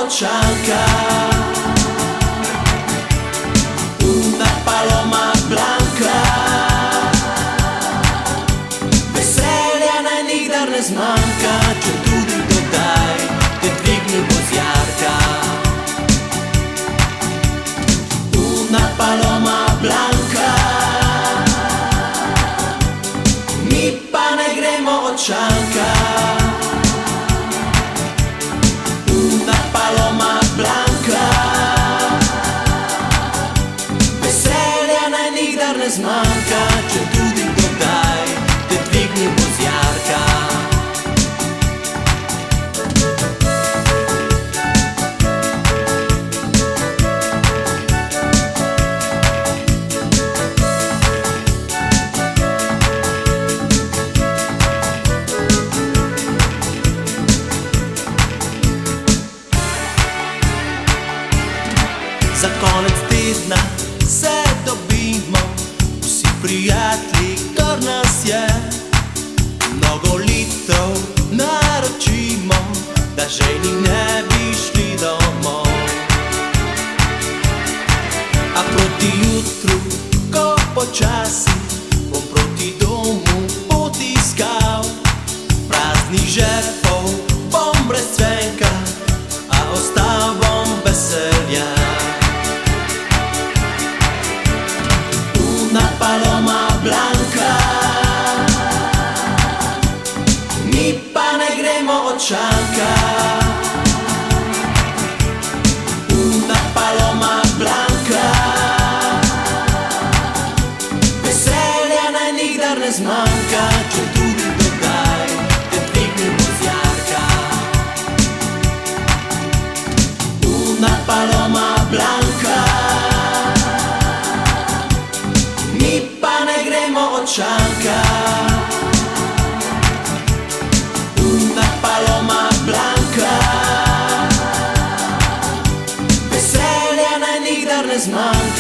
očanka, una paloma blanka. Veselja naj nikdar ne zmanjka, če tudi dodaj te dvigne vozjarka. Una paloma blanka, mi pa ne gremo očanka. Una paloma blanka, veselja naj nikdar ne zmanjka, če tudi dodaj te dvigne vozjarka. Za konec tedna se dobimo, vsi prijatelji, kar nas je. Mnogo litrov naročimo, da žejni ne bi šli domov. A proti jutru, ko počasi bom proti domu potiskal, praznih žepov bom brez cvenka, a ostal bom veselja. Una paloma blanka, mi pa ne gremo očanka. Una paloma blanka, veselja naj nikdar ne zmanjka, če tudi dodaj te dvigne vozjarka. Una paloma blanka, mi pa ne gremo očanka. Una paloma blanka, veselja naj nikdar ne zmanjka.